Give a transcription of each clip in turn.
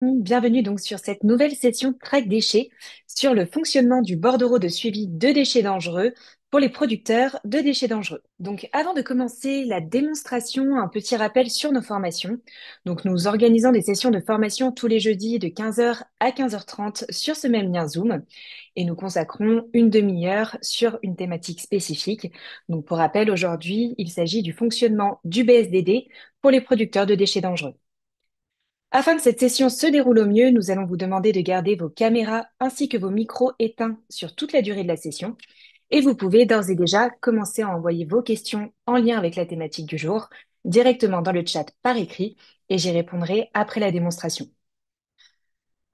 Bienvenue donc sur cette nouvelle session Track Déchets sur le fonctionnement du bordereau de suivi de déchets dangereux pour les producteurs de déchets dangereux. Donc avant de commencer la démonstration, un petit rappel sur nos formations. Donc nous organisons des sessions de formation tous les jeudis de 15 heures à 15h30 sur ce même lien Zoom et nous consacrons une demi-heure sur une thématique spécifique. Donc pour rappel, aujourd'hui, il s'agit du fonctionnement du BSDD pour les producteurs de déchets dangereux. Afin que cette session se déroule au mieux, nous allons vous demander de garder vos caméras ainsi que vos micros éteints sur toute la durée de la session. Et vous pouvez d'ores et déjà commencer à envoyer vos questions en lien avec la thématique du jour directement dans le chat par écrit et j'y répondrai après la démonstration.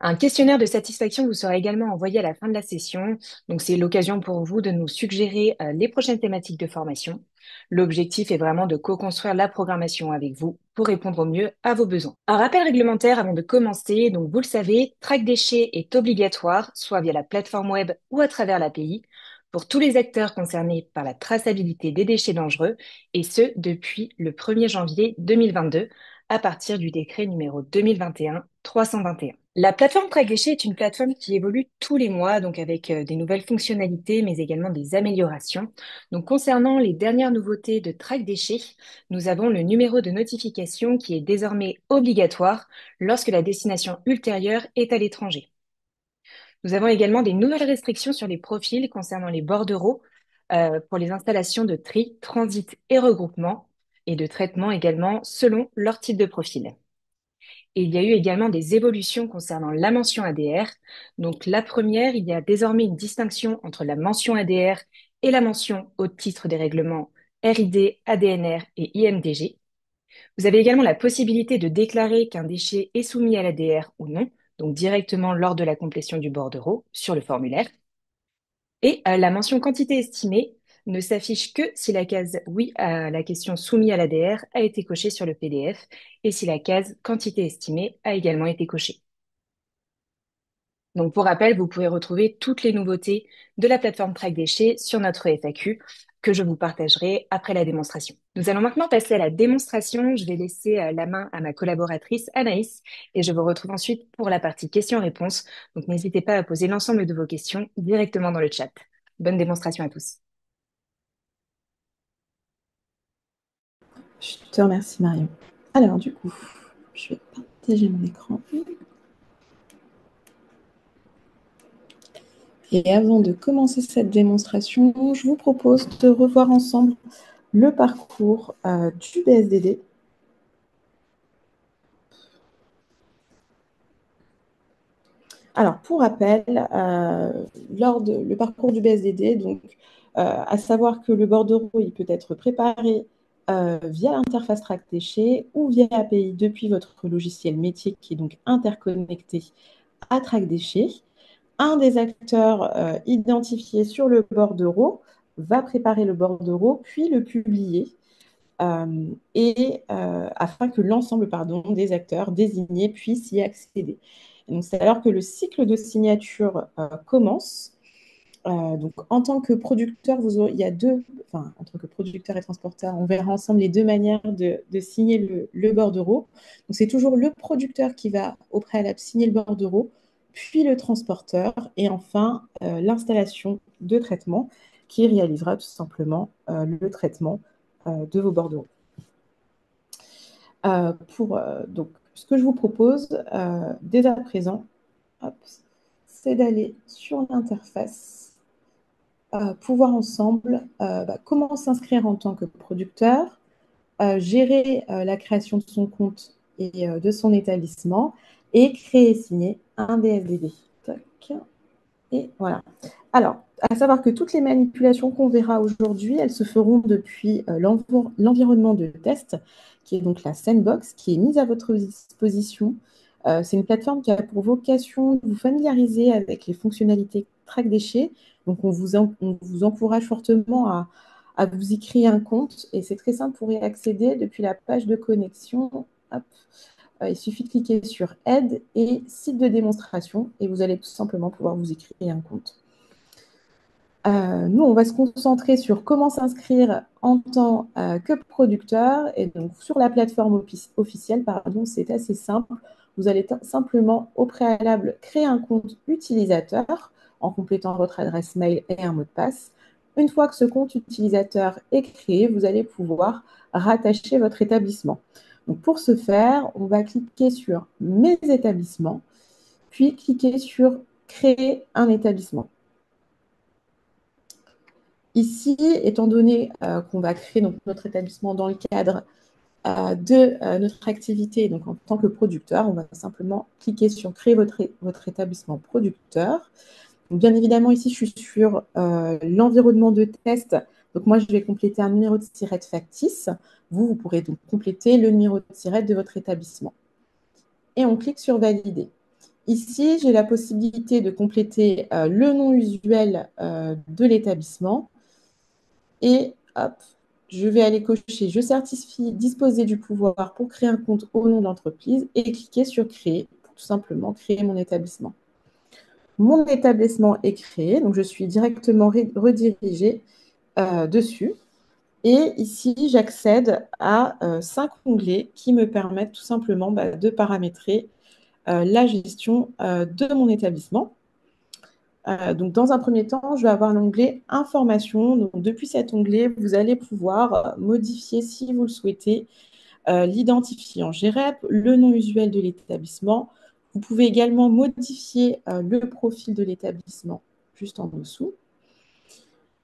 Un questionnaire de satisfaction vous sera également envoyé à la fin de la session. Donc, c'est l'occasion pour vous de nous suggérer les prochaines thématiques de formation. L'objectif est vraiment de co-construire la programmation avec vous pour répondre au mieux à vos besoins. Un rappel réglementaire avant de commencer. Donc, vous le savez, Track Déchets est obligatoire, soit via la plateforme web ou à travers l'API, pour tous les acteurs concernés par la traçabilité des déchets dangereux, et ce, depuis le 1er janvier 2022, à partir du décret numéro 2021-321. La plateforme Track Déchets est une plateforme qui évolue tous les mois, donc avec des nouvelles fonctionnalités, mais également des améliorations. Donc, concernant les dernières nouveautés de Track Déchets, nous avons le numéro de notification qui est désormais obligatoire lorsque la destination ultérieure est à l'étranger. Nous avons également des nouvelles restrictions sur les profils concernant les bordereaux pour les installations de tri, transit et regroupement, et de traitement également selon leur type de profil. Et il y a eu également des évolutions concernant la mention ADR. Donc la première, il y a désormais une distinction entre la mention ADR et la mention au titre des règlements RID, ADNR et IMDG. Vous avez également la possibilité de déclarer qu'un déchet est soumis à l'ADR ou non, donc directement lors de la complétion du bordereau sur le formulaire. Et la mention quantité estimée ne s'affiche que si la case oui à la question soumis à l'ADR a été cochée sur le PDF et si la case quantité estimée a également été cochée. Donc, pour rappel, vous pouvez retrouver toutes les nouveautés de la plateforme Track Déchets sur notre FAQ que je vous partagerai après la démonstration. Nous allons maintenant passer à la démonstration. Je vais laisser la main à ma collaboratrice Anaïs et je vous retrouve ensuite pour la partie questions-réponses. Donc, n'hésitez pas à poser l'ensemble de vos questions directement dans le chat. Bonne démonstration à tous. Je te remercie, Marion. Alors, du coup, je vais partager mon écran. Et avant de commencer cette démonstration, je vous propose de revoir ensemble le parcours du BSDD. Alors, pour rappel, le parcours du BSDD, donc, à savoir que le bordereau, il peut être préparé via l'interface Track Déchets ou via API depuis votre logiciel métier qui est donc interconnecté à Track Déchets. Un des acteurs identifiés sur le bordereau va préparer le bordereau, puis le publier, afin que l'ensemble des acteurs désignés puissent y accéder. Donc, c'est alors que le cycle de signature commence. Donc, en tant que producteur, il y a en tant que producteur et transporteur, on verra ensemble les deux manières de signer le bordereau. Donc, c'est toujours le producteur qui va au préalable signer le bordereau, puis le transporteur, et enfin l'installation de traitement qui réalisera tout simplement le traitement de vos bordereaux. Donc, ce que je vous propose dès à présent, c'est d'aller sur l'interface pour voir ensemble comment s'inscrire en tant que producteur, gérer la création de son compte et de son établissement et créer et signer un BSDD. Tac. Et voilà. Alors, à savoir que toutes les manipulations qu'on verra aujourd'hui, elles se feront depuis l'environnement de test, qui est donc la Sandbox, qui est mise à votre disposition. C'est une plateforme qui a pour vocation de vous familiariser avec les fonctionnalités Track Déchets. Donc, on vous encourage fortement à vous y créer un compte. Et c'est très simple pour y accéder depuis la page de connexion. Hop. Il suffit de cliquer sur Aide et Site de démonstration et vous allez tout simplement pouvoir vous y créer un compte. Nous, on va se concentrer sur comment s'inscrire en tant que producteur. Et donc, sur la plateforme officielle, c'est assez simple. vous allez simplement au préalable créer un compte utilisateur en complétant votre adresse mail et un mot de passe. Une fois que ce compte utilisateur est créé, vous allez pouvoir rattacher votre établissement. Donc pour ce faire, on va cliquer sur Mes établissements, puis cliquer sur Créer un établissement. Ici, étant donné qu'on va créer donc, notre établissement dans le cadre de notre activité, donc en tant que producteur, on va simplement cliquer sur Créer votre établissement producteur. Donc, bien évidemment, ici, je suis sur l'environnement de test. Donc, moi, je vais compléter un numéro de SIRET factice. Vous pourrez donc compléter le numéro de SIRET de votre établissement. Et on clique sur Valider. Ici, j'ai la possibilité de compléter le nom usuel de l'établissement. Et hop, je vais aller cocher Je certifie disposer du pouvoir pour créer un compte au nom de l'entreprise et cliquer sur Créer pour tout simplement créer mon établissement. Mon établissement est créé, donc je suis directement redirigée dessus. Et ici, j'accède à 5 onglets qui me permettent tout simplement de paramétrer la gestion de mon établissement. Donc, dans un premier temps, je vais avoir l'onglet Informations. Donc, depuis cet onglet, vous allez pouvoir modifier, si vous le souhaitez, l'identifiant GREP, le nom usuel de l'établissement. Vous pouvez également modifier le profil de l'établissement juste en dessous.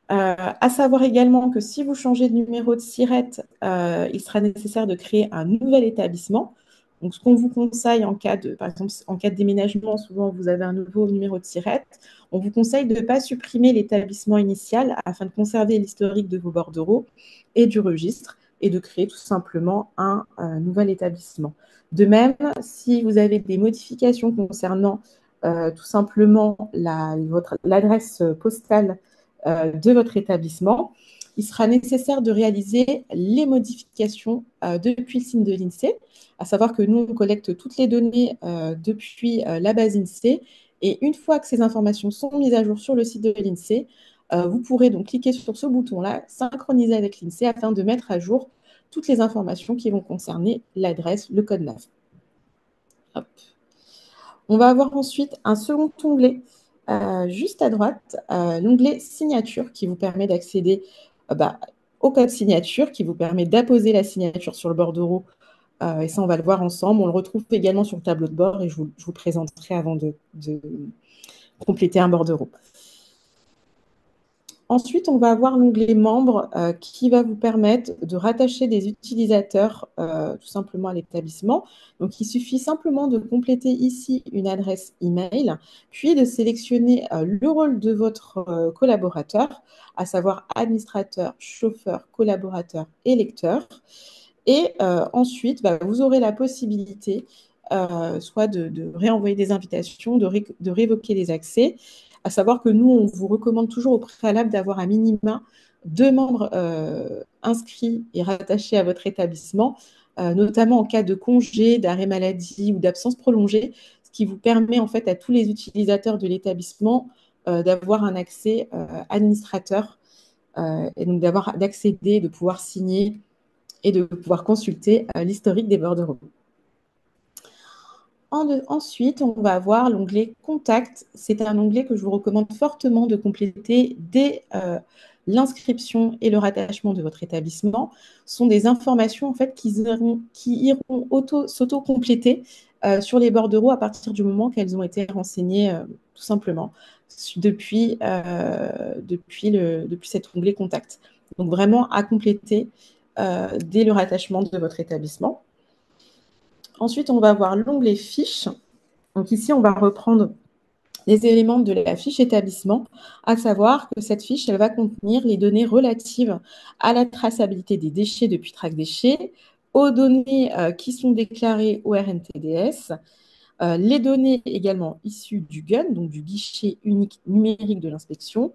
À savoir également que si vous changez de numéro de SIRET, il sera nécessaire de créer un nouvel établissement. Donc, ce qu'on vous conseille en cas de, par exemple, en cas de déménagement, souvent vous avez un nouveau numéro de SIRET, on vous conseille de ne pas supprimer l'établissement initial afin de conserver l'historique de vos bordereaux et du registre et de créer tout simplement un nouvel établissement. De même, si vous avez des modifications concernant tout simplement l'adresse postale de votre établissement, il sera nécessaire de réaliser les modifications depuis le site de l'INSEE, à savoir que nous, on collecte toutes les données depuis la base INSEE, et une fois que ces informations sont mises à jour sur le site de l'INSEE, vous pourrez donc cliquer sur ce bouton-là, synchroniser avec l'INSEE, afin de mettre à jour toutes les informations qui vont concerner l'adresse, le code NAV. Hop. On va avoir ensuite un second onglet juste à droite, l'onglet signature qui vous permet d'accéder au code signature, qui vous permet d'apposer la signature sur le bordereau. Et ça, on va le voir ensemble. On le retrouve également sur le tableau de bord et je vous présenterai avant de compléter un bordereau. Ensuite, on va avoir l'onglet membres qui va vous permettre de rattacher des utilisateurs tout simplement à l'établissement. Donc, il suffit simplement de compléter ici une adresse email, puis de sélectionner le rôle de votre collaborateur, à savoir administrateur, chauffeur, collaborateur et lecteur. Et ensuite, vous aurez la possibilité soit de réenvoyer des invitations, de révoquer des accès. À savoir que nous, on vous recommande toujours au préalable d'avoir un minima 2 membres inscrits et rattachés à votre établissement, notamment en cas de congé, d'arrêt maladie ou d'absence prolongée, ce qui vous permet en fait à tous les utilisateurs de l'établissement d'avoir un accès administrateur et donc d'accéder, de pouvoir signer et de pouvoir consulter l'historique des bordereaux. Ensuite, on va avoir l'onglet Contact. C'est un onglet que je vous recommande fortement de compléter dès l'inscription et le rattachement de votre établissement. Ce sont des informations en fait, qui iront s'auto-compléter sur les bordereaux à partir du moment qu'elles ont été renseignées tout simplement depuis cet onglet Contact. Donc vraiment à compléter dès le rattachement de votre établissement. Ensuite, on va voir l'onglet Fiches. Donc ici, on va reprendre les éléments de la fiche établissement, à savoir que cette fiche, elle va contenir les données relatives à la traçabilité des déchets depuis Track Déchets, aux données qui sont déclarées au RNTDS, les données également issues du GUN, donc du guichet unique numérique de l'inspection,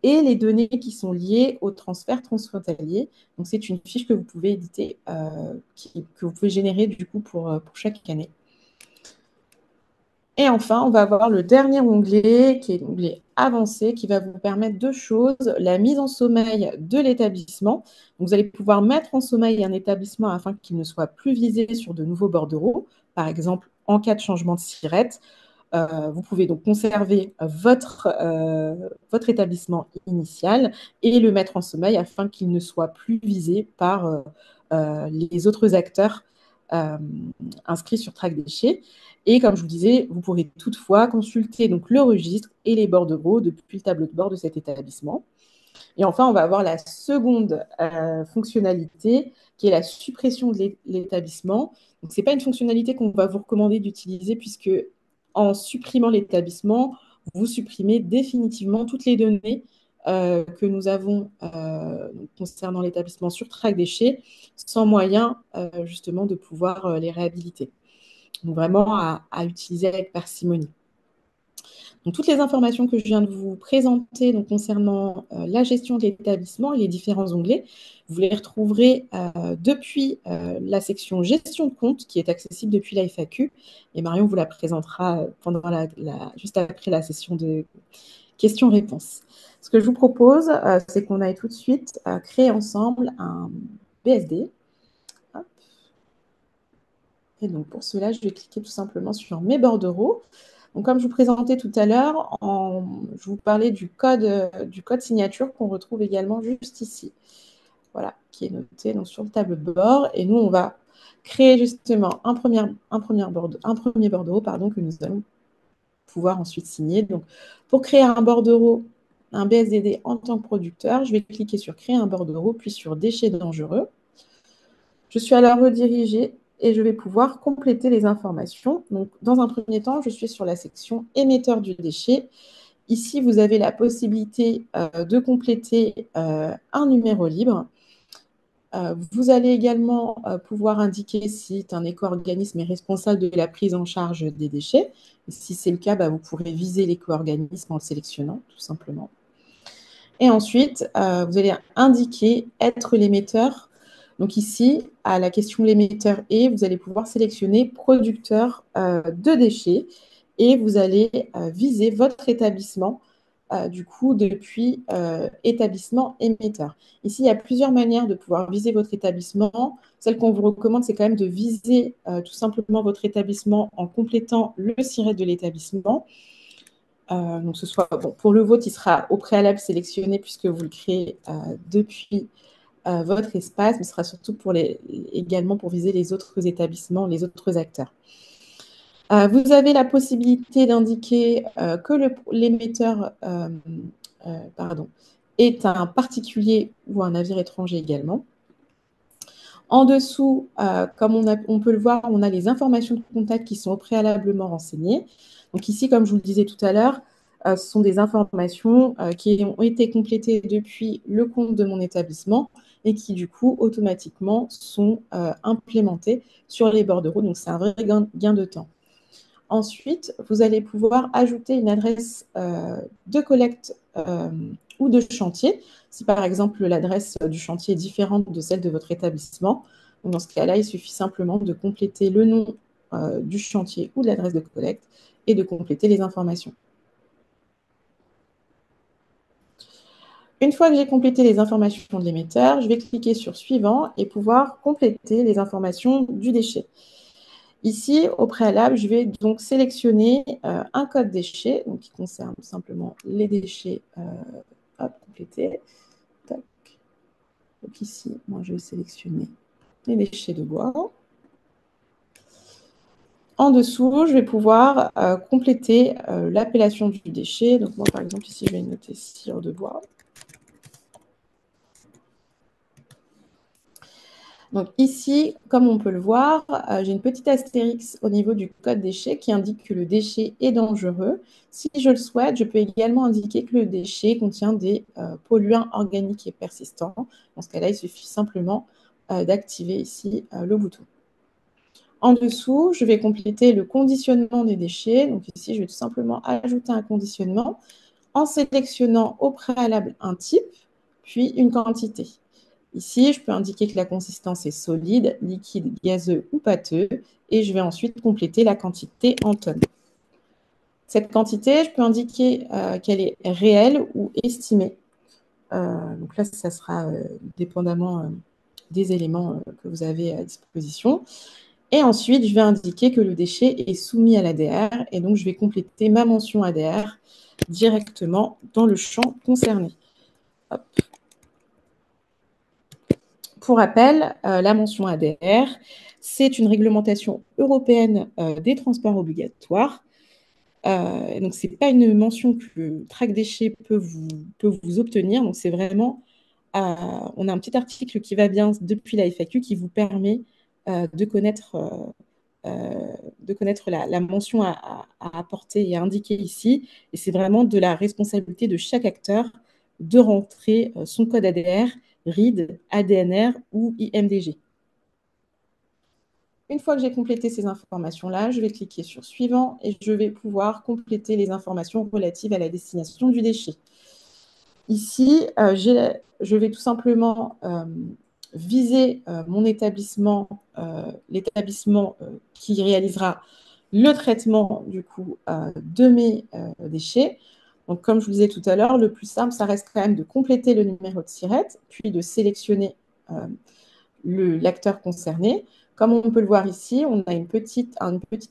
et les données qui sont liées au transfert transfrontalier. Donc, c'est une fiche que vous pouvez éditer, que vous pouvez générer du coup pour chaque année. Et enfin, on va avoir le dernier onglet, qui est l'onglet avancé, qui va vous permettre 2 choses. La mise en sommeil de l'établissement. Donc, vous allez pouvoir mettre en sommeil un établissement afin qu'il ne soit plus visé sur de nouveaux bordereaux, par exemple en cas de changement de SIRET. Vous pouvez donc conserver votre établissement initial et le mettre en sommeil afin qu'il ne soit plus visé par les autres acteurs inscrits sur Track Déchets. Et comme je vous disais, vous pourrez toutefois consulter donc le registre et les bordereaux depuis le tableau de bord de cet établissement. Et enfin, on va avoir la seconde fonctionnalité qui est la suppression de l'établissement. Donc, ce n'est pas une fonctionnalité qu'on va vous recommander d'utiliser puisque en supprimant l'établissement, vous supprimez définitivement toutes les données que nous avons concernant l'établissement sur Track Déchets sans moyen justement de pouvoir les réhabiliter. Donc, vraiment à utiliser avec parcimonie. Donc, toutes les informations que je viens de vous présenter donc, concernant la gestion de l'établissement et les différents onglets, vous les retrouverez depuis la section gestion de compte qui est accessible depuis la FAQ. Et Marion vous la présentera juste après la session de questions-réponses. Ce que je vous propose, c'est qu'on aille tout de suite créer ensemble un BSD. Hop. Et donc, pour cela, je vais cliquer tout simplement sur mes bordereaux. Donc, comme je vous présentais tout à l'heure, je vous parlais du code signature qu'on retrouve également juste ici. Voilà, qui est noté donc, sur le tableau de bord. Et nous, on va créer justement un premier bordereau que nous allons pouvoir ensuite signer. Donc, pour créer un bordereau, un BSDD en tant que producteur, je vais cliquer sur créer un bordereau, puis sur déchets dangereux. Je suis alors redirigée et je vais pouvoir compléter les informations. Donc, dans un premier temps, je suis sur la section émetteur du déchet. Ici, vous avez la possibilité de compléter un numéro libre. Vous allez également pouvoir indiquer si un éco-organisme est responsable de la prise en charge des déchets. Et si c'est le cas, vous pourrez viser l'éco-organisme en le sélectionnant, tout simplement. Et ensuite, vous allez indiquer être l'émetteur. Donc ici, à la question l'émetteur est, vous allez pouvoir sélectionner producteur de déchets et vous allez viser votre établissement du coup depuis établissement émetteur. Ici, il y a plusieurs manières de pouvoir viser votre établissement. Celle qu'on vous recommande, c'est quand même de viser tout simplement votre établissement en complétant le SIRET de l'établissement. Donc, ce soit pour le vôtre, il sera au préalable sélectionné puisque vous le créez depuis votre espace, mais ce sera surtout également pour viser les autres établissements, les autres acteurs. Vous avez la possibilité d'indiquer que l'émetteur est un particulier ou un navire étranger également. En dessous, comme on peut le voir, on a les informations de contact qui sont préalablement renseignées. Donc ici, comme je vous le disais tout à l'heure, ce sont des informations qui ont été complétées depuis le compte de mon établissement et qui, du coup, automatiquement sont implémentées sur les bordereaux. Donc, c'est un vrai gain de temps. Ensuite, vous allez pouvoir ajouter une adresse de collecte ou de chantier, si par exemple l'adresse du chantier est différente de celle de votre établissement. Donc, dans ce cas-là, il suffit simplement de compléter le nom du chantier ou de l'adresse de collecte et de compléter les informations. Une fois que j'ai complété les informations de l'émetteur, je vais cliquer sur Suivant et pouvoir compléter les informations du déchet. Ici, au préalable, je vais donc sélectionner un code déchet donc, qui concerne simplement les déchets complétés. Tac. Donc ici, moi, je vais sélectionner les déchets de bois. En dessous, je vais pouvoir compléter l'appellation du déchet. Donc moi, par exemple, ici, je vais noter cire de bois. Donc ici, comme on peut le voir, j'ai une petite astérix au niveau du code déchet qui indique que le déchet est dangereux. Si je le souhaite, je peux également indiquer que le déchet contient des polluants organiques et persistants. Dans ce cas-là, il suffit simplement d'activer ici le bouton. En dessous, je vais compléter le conditionnement des déchets. Donc ici, je vais tout simplement ajouter un conditionnement en sélectionnant au préalable un type, puis une quantité. Ici, je peux indiquer que la consistance est solide, liquide, gazeux ou pâteux, et je vais ensuite compléter la quantité en tonnes. Cette quantité, je peux indiquer qu'elle est réelle ou estimée. Donc là, ça sera dépendamment des éléments que vous avez à disposition. Et ensuite, je vais indiquer que le déchet est soumis à l'ADR et donc je vais compléter ma mention ADR directement dans le champ concerné. Hop. Pour rappel, la mention ADR, c'est une réglementation européenne des transports obligatoires. Donc, ce n'est pas une mention que Track Déchets peut vous obtenir. Donc, c'est vraiment, on a un petit article qui va bien depuis la FAQ qui vous permet de connaître la mention à apporter et à indiquer ici. Et c'est vraiment de la responsabilité de chaque acteur de rentrer son code ADR, RID, ADNR ou IMDG. Une fois que j'ai complété ces informations-là, je vais cliquer sur Suivant et je vais pouvoir compléter les informations relatives à la destination du déchet. Ici, je vais tout simplement viser mon établissement, l'établissement qui réalisera le traitement du coup de mes déchets. Donc, comme je vous disais tout à l'heure, le plus simple, ça reste quand même de compléter le numéro de SIRET, puis de sélectionner l'acteur concerné. Comme on peut le voir ici, on a une petite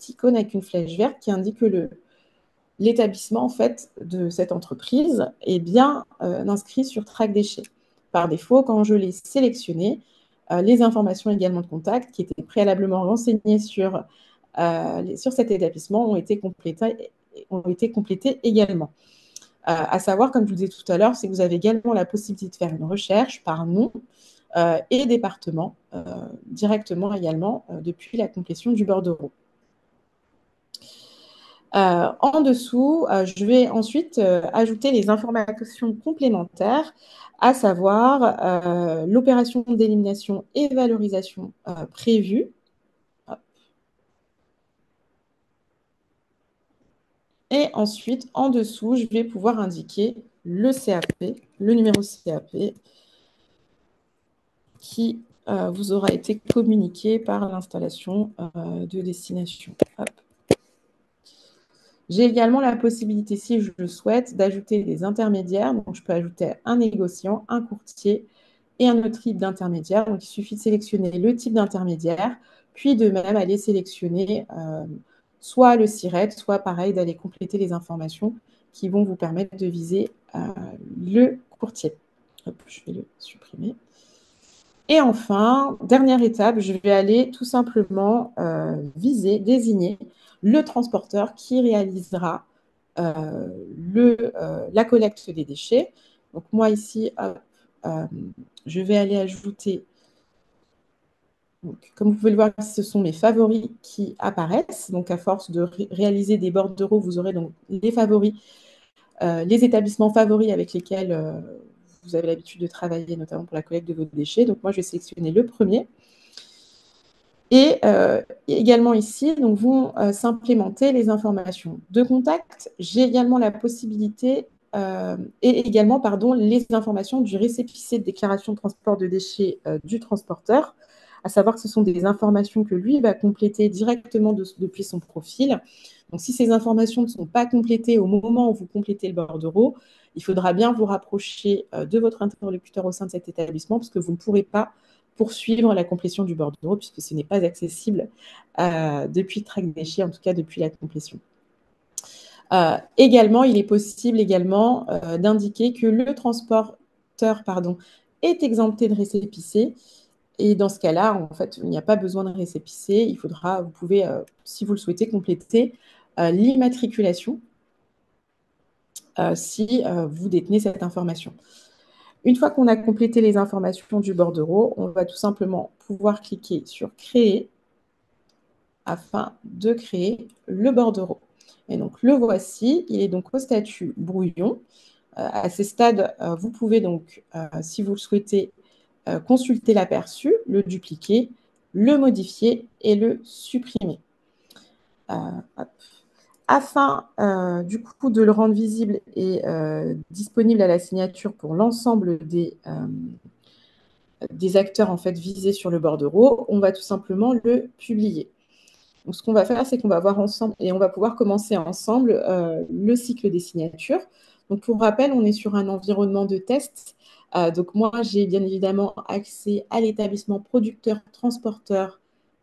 icône avec une flèche verte qui indique que l'établissement en fait, de cette entreprise est bien inscrit sur Track Déchets. Par défaut, quand je l'ai sélectionné, les informations également de contact qui étaient préalablement renseignées sur cet établissement ont été complétées également. À savoir, comme je vous disais tout à l'heure, c'est que vous avez également la possibilité de faire une recherche par nom et département directement également depuis la complétion du bordereau. En dessous, je vais ensuite ajouter les informations complémentaires, à savoir l'opération d'élimination et valorisation prévue. Et ensuite, en dessous, je vais pouvoir indiquer le CAP, le numéro CAP, qui vous aura été communiqué par l'installation de destination. Hop. J'ai également la possibilité, si je le souhaite, d'ajouter des intermédiaires. Donc, je peux ajouter un négociant, un courtier et un autre type d'intermédiaire. Donc, il suffit de sélectionner le type d'intermédiaire, puis de même aller sélectionner soit le SIRET, soit pareil, d'aller compléter les informations qui vont vous permettre de viser le courtier. Hop, je vais le supprimer. Et enfin, dernière étape, je vais aller tout simplement désigner le transporteur qui réalisera la collecte des déchets. Donc moi ici, je vais aller ajouter, donc, comme vous pouvez le voir, ce sont mes favoris qui apparaissent. Donc à force de réaliser des bordereaux, vous aurez donc les favoris, les établissements favoris avec lesquels vous avez l'habitude de travailler, notamment pour la collecte de vos déchets. Donc moi, je vais sélectionner le premier. Et également ici, donc, vont s'implémenter les informations de contact. J'ai également la possibilité et également les informations du récépissé de déclaration de transport de déchets du transporteur, à savoir que ce sont des informations que lui va compléter directement depuis son profil. Donc, si ces informations ne sont pas complétées au moment où vous complétez le bordereau, il faudra bien vous rapprocher de votre interlocuteur au sein de cet établissement, parce que vous ne pourrez pas poursuivre la complétion du bordereau, puisque ce n'est pas accessible depuis Track Déchets, en tout cas depuis la complétion. Également, il est possible également d'indiquer que le transporteur est exempté de récépissé. Et dans ce cas-là, en fait, il n'y a pas besoin de récépissé. Vous pouvez, si vous le souhaitez, compléter l'immatriculation si vous détenez cette information. Une fois qu'on a complété les informations du bordereau, on va tout simplement pouvoir cliquer sur Créer afin de créer le bordereau. Et donc, le voici. Il est donc au statut brouillon. À ces stades, vous pouvez donc, si vous le souhaitez, consulter l'aperçu, le dupliquer, le modifier et le supprimer. Afin du coup de le rendre visible et disponible à la signature pour l'ensemble des acteurs en fait visés sur le bordereau, on va tout simplement le publier. Donc, ce qu'on va faire, c'est qu'on va voir ensemble et on va pouvoir commencer ensemble le cycle des signatures. Donc, pour rappel, on est sur un environnement de test. Donc, moi, j'ai bien évidemment accès à l'établissement producteur, transporteur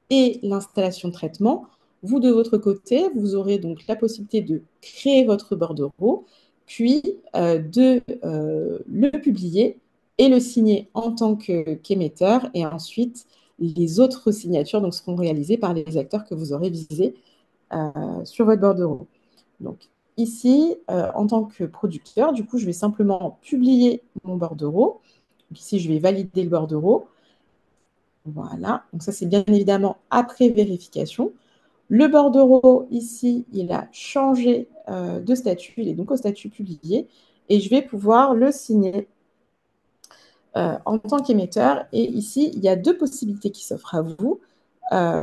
et l'installation de traitement, vous, de votre côté, vous aurez donc la possibilité de créer votre bordereau, puis de le publier et le signer en tant qu'émetteur, et ensuite les autres signatures donc, seront réalisées par les acteurs que vous aurez visés sur votre bordereau. Donc ici, en tant que producteur, du coup, je vais simplement publier mon bordereau. Donc, ici, je vais valider le bordereau. Voilà, donc ça c'est bien évidemment après vérification. Le bordereau, ici, il a changé de statut, il est donc au statut publié, et je vais pouvoir le signer en tant qu'émetteur. Et ici, il y a deux possibilités qui s'offrent à vous.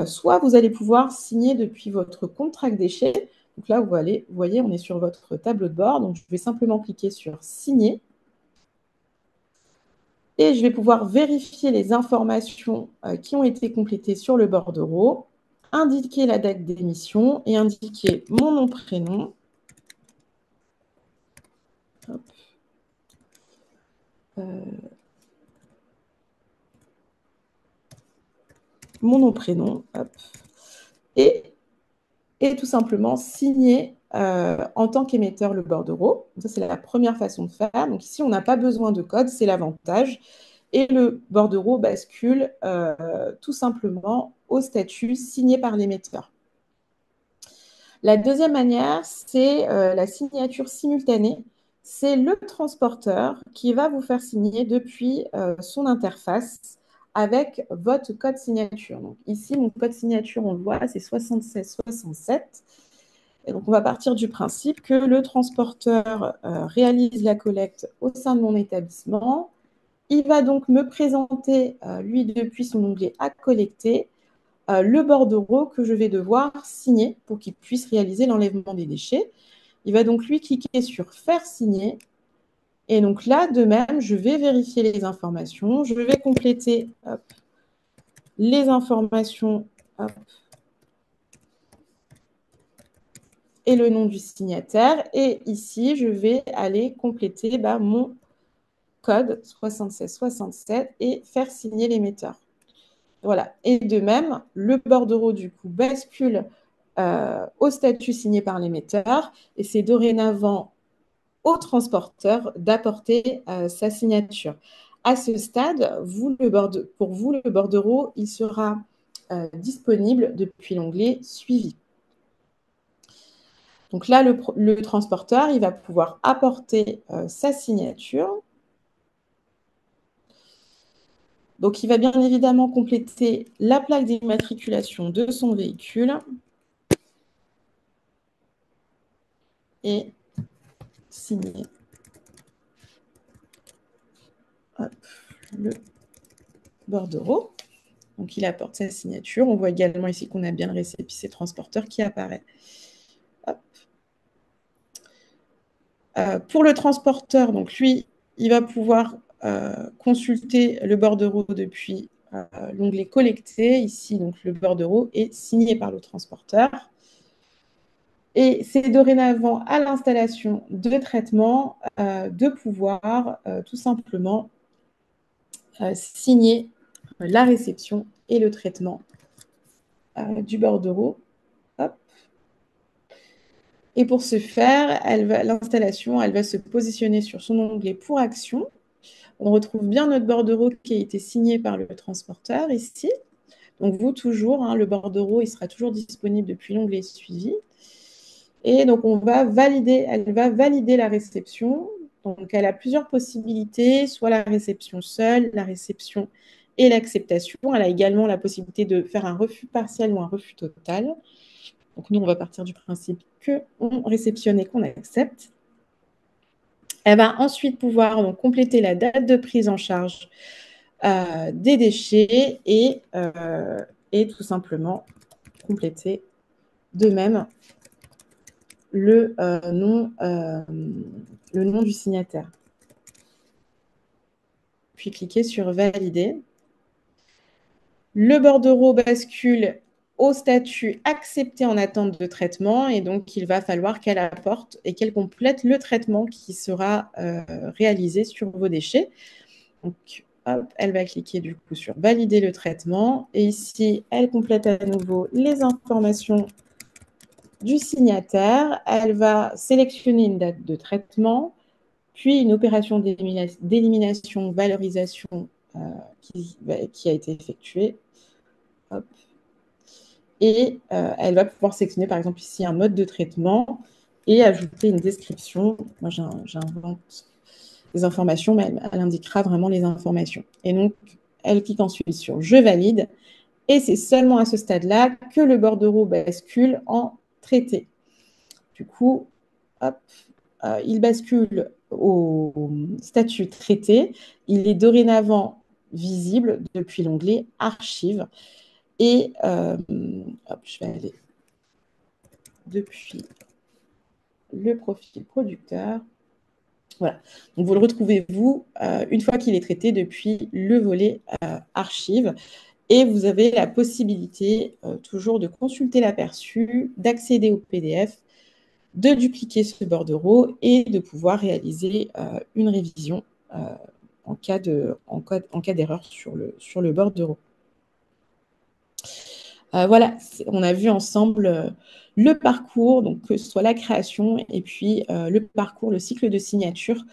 Soit vous allez pouvoir signer depuis votre compte Track Déchets. Donc là, vous voyez, on est sur votre tableau de bord. Donc, je vais simplement cliquer sur Signer. Et je vais pouvoir vérifier les informations qui ont été complétées sur le bordereau, indiquer la date d'émission et indiquer mon nom, prénom. Mon nom, prénom. Hop. Et tout simplement signer en tant qu'émetteur le bordereau. Ça, c'est la première façon de faire. Donc ici, on n'a pas besoin de code, c'est l'avantage. Et le bordereau bascule tout simplement au statut signé par l'émetteur. La deuxième manière, c'est la signature simultanée. C'est le transporteur qui va vous faire signer depuis son interface avec votre code signature. Donc ici, mon code signature, on le voit, c'est 7667. Et donc, on va partir du principe que le transporteur réalise la collecte au sein de mon établissement. Il va donc me présenter, lui, depuis son onglet à collecter, le bordereau que je vais devoir signer pour qu'il puisse réaliser l'enlèvement des déchets. Il va donc, lui, cliquer sur « Faire signer ». Et donc là, de même, je vais vérifier les informations. Je vais compléter les informations et le nom du signataire. Et ici, je vais aller compléter mon code 7667 et faire signer l'émetteur. Voilà. Et de même, le bordereau, du coup, bascule au statut signé par l'émetteur et c'est dorénavant au transporteur d'apporter sa signature. À ce stade, pour vous, le bordereau, il sera disponible depuis l'onglet Suivi. Donc là, le transporteur, il va pouvoir apporter sa signature. Donc, il va bien évidemment compléter la plaque d'immatriculation de son véhicule et signer le bordereau. Donc, il apporte sa signature. On voit également ici qu'on a bien le récépissé transporteur qui apparaît. Pour le transporteur, donc lui, il va pouvoir consulter le bordereau depuis l'onglet collecté. Ici, donc, le bordereau est signé par le transporteur. Et c'est dorénavant à l'installation de traitement de pouvoir tout simplement signer la réception et le traitement du bordereau. Hop. Et pour ce faire, l'installation, elle va se positionner sur son onglet pour action. On retrouve bien notre bordereau qui a été signé par le transporteur ici. Donc vous, toujours, le bordereau, il sera toujours disponible depuis l'onglet suivi. Et donc, elle va valider la réception. Donc, elle a plusieurs possibilités, soit la réception seule, la réception et l'acceptation. Elle a également la possibilité de faire un refus partiel ou un refus total. Donc, nous, on va partir du principe qu'on réceptionne et qu'on accepte. Elle va ensuite pouvoir donc, compléter la date de prise en charge des déchets et tout simplement compléter de même le nom du signataire. Puis cliquez sur « Valider ». Le bordereau bascule au statut « Accepté en attente de traitement » et donc il va falloir qu'elle apporte et qu'elle complète le traitement qui sera réalisé sur vos déchets. Donc, hop, elle va cliquer du coup sur valider le traitement. Et ici, elle complète à nouveau les informations du signataire. Elle va sélectionner une date de traitement, puis une opération d'élimination, valorisation qui a été effectuée. Hop. Et elle va pouvoir sélectionner par exemple ici un mode de traitement et ajouter une description. Moi, j'invente des informations, mais elle indiquera vraiment les informations. Et donc, elle clique ensuite sur Je valide. Et c'est seulement à ce stade-là que le bordereau bascule en traité. Du coup, hop, il bascule au statut traité. Il est dorénavant visible depuis l'onglet Archives. Et hop, je vais aller depuis le profil producteur. Voilà. Donc, vous le retrouvez, vous, une fois qu'il est traité depuis le volet Archives. Et vous avez la possibilité toujours de consulter l'aperçu, d'accéder au PDF, de dupliquer ce bordereau et de pouvoir réaliser une révision en cas d'erreur sur le bordereau. Voilà, on a vu ensemble le parcours, donc que ce soit la création et puis le parcours, le cycle de signature.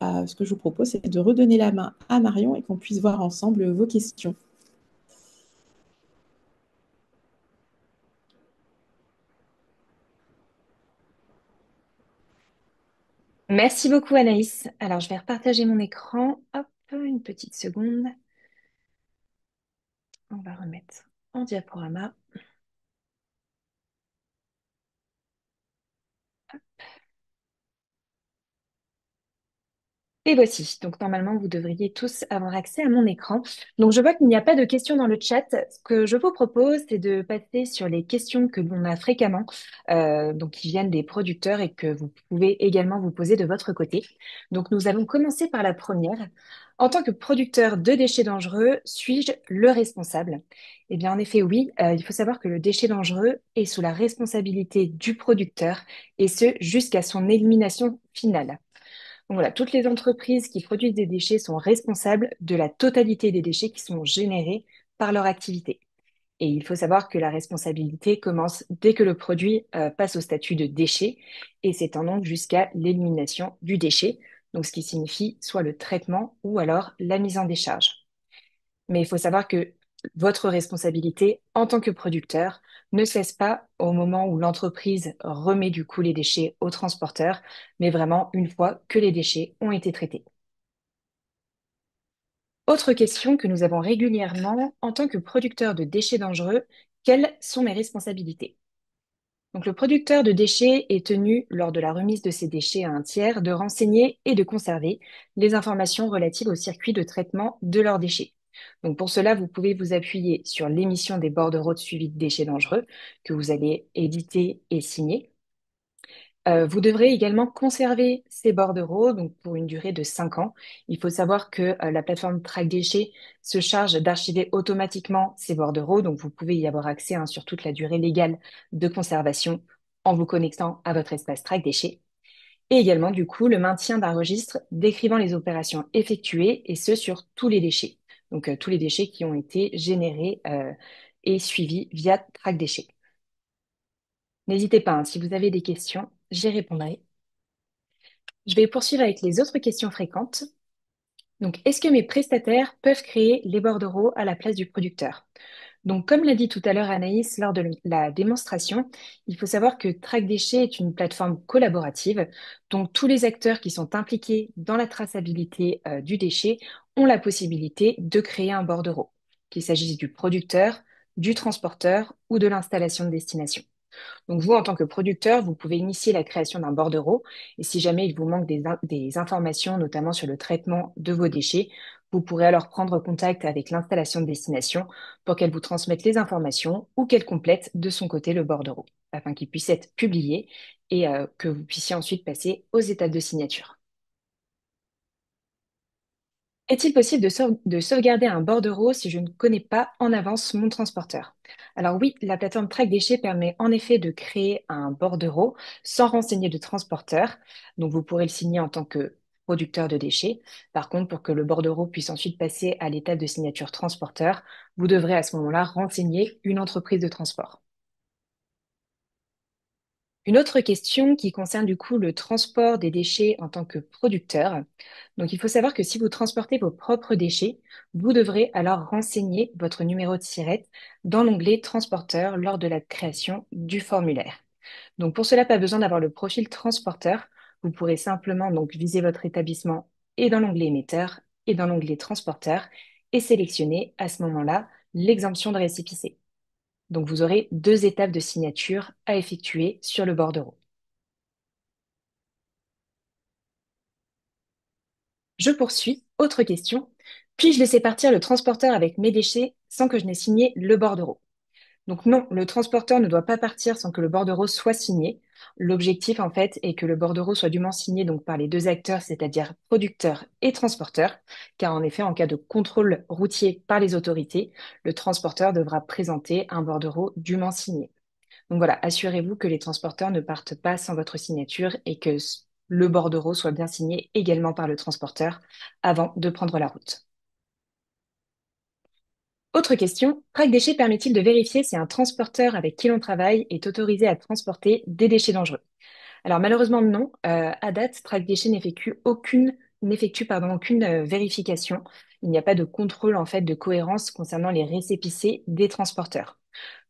Ce que je vous propose, c'est de redonner la main à Marion et qu'on puisse voir ensemble vos questions. Merci beaucoup Anaïs. Alors, je vais repartager mon écran. Hop, une petite seconde. On va remettre en diaporama. Et voici. Donc, normalement, vous devriez tous avoir accès à mon écran. Donc, je vois qu'il n'y a pas de questions dans le chat. Ce que je vous propose, c'est de passer sur les questions que l'on a fréquemment, donc qui viennent des producteurs et que vous pouvez également vous poser de votre côté. Donc, nous allons commencer par la première. En tant que producteur de déchets dangereux, suis-je le responsable? Eh bien, en effet, oui. Il faut savoir que le déchet dangereux est sous la responsabilité du producteur et ce, jusqu'à son élimination finale. Donc voilà, toutes les entreprises qui produisent des déchets sont responsables de la totalité des déchets qui sont générés par leur activité. Et il faut savoir que la responsabilité commence dès que le produit passe au statut de déchet et s'étend donc jusqu'à l'élimination du déchet, donc ce qui signifie soit le traitement ou alors la mise en décharge. Mais il faut savoir que votre responsabilité en tant que producteur ne cesse pas au moment où l'entreprise remet du coup les déchets au transporteur, mais vraiment une fois que les déchets ont été traités. Autre question que nous avons régulièrement, en tant que producteur de déchets dangereux, quelles sont mes responsabilités? Donc, le producteur de déchets est tenu, lors de la remise de ses déchets à un tiers, de renseigner et de conserver les informations relatives au circuit de traitement de leurs déchets. Donc, pour cela, vous pouvez vous appuyer sur l'émission des bordereaux de suivi de déchets dangereux que vous allez éditer et signer. Vous devrez également conserver ces bordereaux donc pour une durée de 5 ans. Il faut savoir que la plateforme Track Déchets se charge d'archiver automatiquement ces bordereaux, donc vous pouvez y avoir accès hein, sur toute la durée légale de conservation en vous connectant à votre espace Track Déchets. Et également, du coup, le maintien d'un registre décrivant les opérations effectuées et ce sur tous les déchets. Donc tous les déchets qui ont été générés et suivis via Track Déchets. N'hésitez pas, hein, si vous avez des questions, j'y répondrai. Je vais poursuivre avec les autres questions fréquentes. Donc, est-ce que mes prestataires peuvent créer les bordereaux à la place du producteur? Donc, comme l'a dit tout à l'heure Anaïs lors de la démonstration, il faut savoir que Track Déchets est une plateforme collaborative. Donc, tous les acteurs qui sont impliqués dans la traçabilité du déchet ont la possibilité de créer un bordereau, qu'il s'agisse du producteur, du transporteur ou de l'installation de destination. Donc vous, en tant que producteur, vous pouvez initier la création d'un bordereau et si jamais il vous manque des informations, notamment sur le traitement de vos déchets, vous pourrez alors prendre contact avec l'installation de destination pour qu'elle vous transmette les informations ou qu'elle complète de son côté le bordereau afin qu'il puisse être publié et que vous puissiez ensuite passer aux étapes de signature. Est-il possible de sauvegarder un bordereau si je ne connais pas en avance mon transporteur? Alors oui, la plateforme Track Déchets permet en effet de créer un bordereau sans renseigner de transporteur. Donc vous pourrez le signer en tant que producteur de déchets. Par contre, pour que le bordereau puisse ensuite passer à l'étape de signature transporteur, vous devrez à ce moment-là renseigner une entreprise de transport. Une autre question qui concerne du coup le transport des déchets en tant que producteur. Donc, il faut savoir que si vous transportez vos propres déchets, vous devrez alors renseigner votre numéro de SIRET dans l'onglet transporteur lors de la création du formulaire. Donc, pour cela, pas besoin d'avoir le profil transporteur. Vous pourrez simplement donc viser votre établissement et dans l'onglet émetteur et dans l'onglet transporteur et sélectionner à ce moment-là l'exemption de récépissé. Donc, vous aurez deux étapes de signature à effectuer sur le bordereau. Je poursuis. Autre question. Puis-je laisser partir le transporteur avec mes déchets sans que je n'ai signé le bordereau? Donc non, le transporteur ne doit pas partir sans que le bordereau soit signé. L'objectif, en fait, est que le bordereau soit dûment signé donc par les deux acteurs, c'est-à-dire producteur et transporteur, car en effet, en cas de contrôle routier par les autorités, le transporteur devra présenter un bordereau dûment signé. Donc voilà, assurez-vous que les transporteurs ne partent pas sans votre signature et que le bordereau soit bien signé également par le transporteur avant de prendre la route. Autre question, Track Déchets permet-il de vérifier si un transporteur avec qui l'on travaille est autorisé à transporter des déchets dangereux? Alors malheureusement non. À date, Track Déchets n'effectue aucune vérification. Il n'y a pas de contrôle en fait de cohérence concernant les récépissés des transporteurs.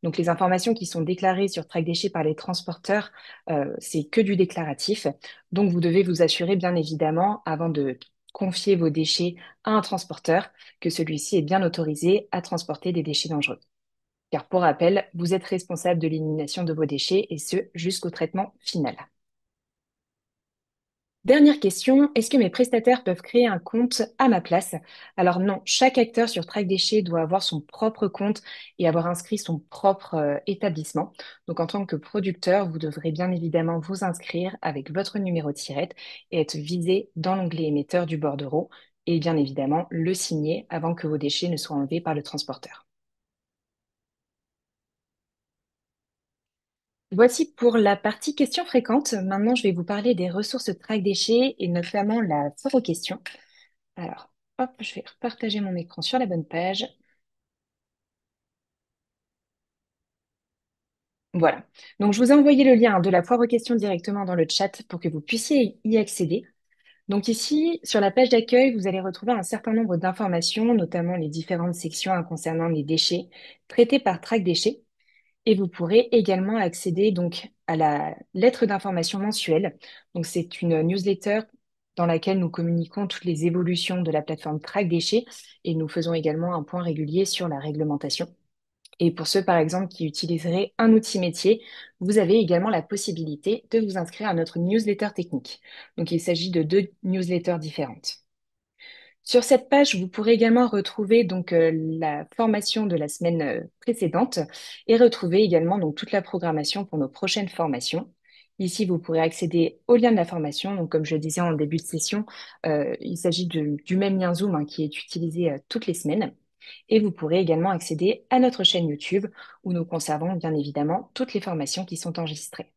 Donc les informations qui sont déclarées sur Track Déchets par les transporteurs, c'est que du déclaratif. Donc vous devez vous assurer bien évidemment, avant de confier vos déchets à un transporteur, que celui-ci est bien autorisé à transporter des déchets dangereux. Car pour rappel, vous êtes responsable de l'élimination de vos déchets et ce jusqu'au traitement final. Dernière question, est-ce que mes prestataires peuvent créer un compte à ma place? Alors non, chaque acteur sur Track Déchets doit avoir son propre compte et avoir inscrit son propre établissement. Donc en tant que producteur, vous devrez bien évidemment vous inscrire avec votre numéro de SIRET et être visé dans l'onglet émetteur du bordereau et bien évidemment le signer avant que vos déchets ne soient enlevés par le transporteur. Voici pour la partie questions fréquentes. Maintenant, je vais vous parler des ressources Track Déchets et notamment la foire aux questions. Alors, hop, je vais repartager mon écran sur la bonne page. Voilà. Donc, je vous ai envoyé le lien de la foire aux questions directement dans le chat pour que vous puissiez y accéder. Donc ici, sur la page d'accueil, vous allez retrouver un certain nombre d'informations, notamment les différentes sections concernant les déchets traités par Track Déchets. Et vous pourrez également accéder donc à la lettre d'information mensuelle. Donc c'est une newsletter dans laquelle nous communiquons toutes les évolutions de la plateforme Track Déchets et nous faisons également un point régulier sur la réglementation. Et pour ceux, par exemple, qui utiliseraient un outil métier, vous avez également la possibilité de vous inscrire à notre newsletter technique. Donc il s'agit de deux newsletters différentes. Sur cette page, vous pourrez également retrouver donc la formation de la semaine précédente et retrouver également donc toute la programmation pour nos prochaines formations. Ici, vous pourrez accéder au lien de la formation. Donc, comme je le disais en début de session, il s'agit du même lien Zoom qui est utilisé toutes les semaines. Et vous pourrez également accéder à notre chaîne YouTube où nous conservons bien évidemment toutes les formations qui sont enregistrées.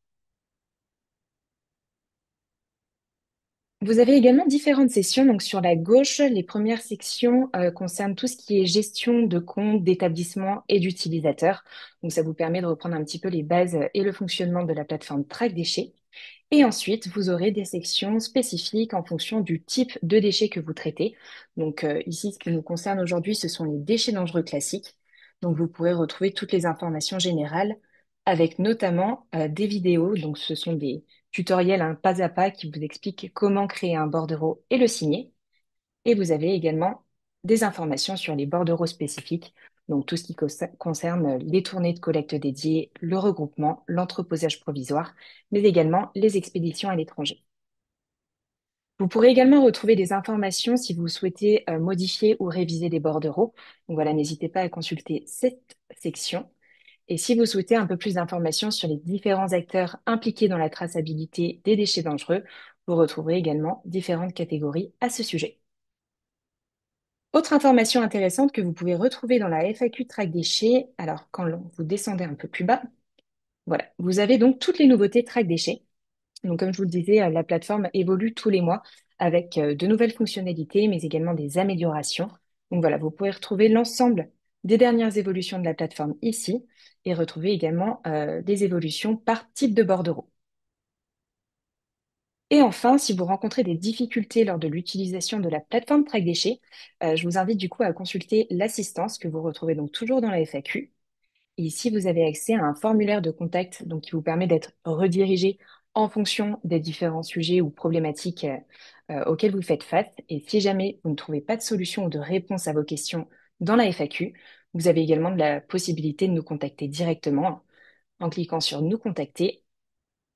Vous avez également différentes sessions. Donc sur la gauche, les premières sections concernent tout ce qui est gestion de compte, d'établissement et d'utilisateurs. Donc ça vous permet de reprendre un petit peu les bases et le fonctionnement de la plateforme Track Déchets. Et ensuite, vous aurez des sections spécifiques en fonction du type de déchets que vous traitez. Donc ici, ce qui nous concerne aujourd'hui, ce sont les déchets dangereux classiques. Donc vous pourrez retrouver toutes les informations générales avec notamment des vidéos. Donc ce sont des tutoriels pas à pas qui vous expliquent comment créer un bordereau et le signer. Et vous avez également des informations sur les bordereaux spécifiques. Donc tout ce qui concerne les tournées de collecte dédiées, le regroupement, l'entreposage provisoire, mais également les expéditions à l'étranger. Vous pourrez également retrouver des informations si vous souhaitez modifier ou réviser des bordereaux. Donc voilà, n'hésitez pas à consulter cette section. Et si vous souhaitez un peu plus d'informations sur les différents acteurs impliqués dans la traçabilité des déchets dangereux, vous retrouverez également différentes catégories à ce sujet. Autre information intéressante que vous pouvez retrouver dans la FAQ Track Déchets, alors quand vous descendez un peu plus bas, voilà, vous avez donc toutes les nouveautés Track Déchets. Donc, comme je vous le disais, la plateforme évolue tous les mois avec de nouvelles fonctionnalités, mais également des améliorations. Donc voilà, vous pouvez retrouver l'ensemble des dernières évolutions de la plateforme ici et retrouver également des évolutions par type de bordereau. Et enfin, si vous rencontrez des difficultés lors de l'utilisation de la plateforme Track Déchets, je vous invite du coup à consulter l'assistance que vous retrouvez donc toujours dans la FAQ. Et ici, vous avez accès à un formulaire de contact donc, qui vous permet d'être redirigé en fonction des différents sujets ou problématiques auxquels vous faites face. Et si jamais vous ne trouvez pas de solution ou de réponse à vos questions dans la FAQ, vous avez également de la possibilité de nous contacter directement en cliquant sur Nous contacter.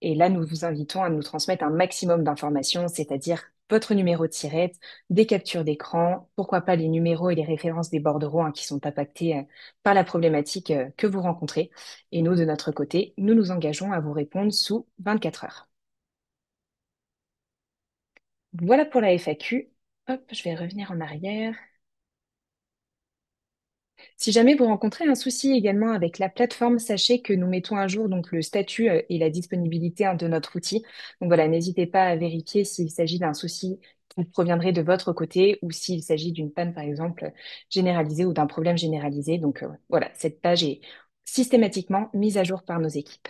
Et là, nous vous invitons à nous transmettre un maximum d'informations, c'est-à-dire votre numéro de SIRET, des captures d'écran, pourquoi pas les numéros et les références des bordereaux qui sont impactés par la problématique que vous rencontrez. Et nous, de notre côté, nous nous engageons à vous répondre sous 24 heures. Voilà pour la FAQ. Hop, je vais revenir en arrière. Si jamais vous rencontrez un souci également avec la plateforme, sachez que nous mettons à jour donc le statut et la disponibilité de notre outil. Donc voilà, n'hésitez pas à vérifier s'il s'agit d'un souci qui proviendrait de votre côté ou s'il s'agit d'une panne par exemple généralisée ou d'un problème généralisé. Donc voilà, cette page est systématiquement mise à jour par nos équipes.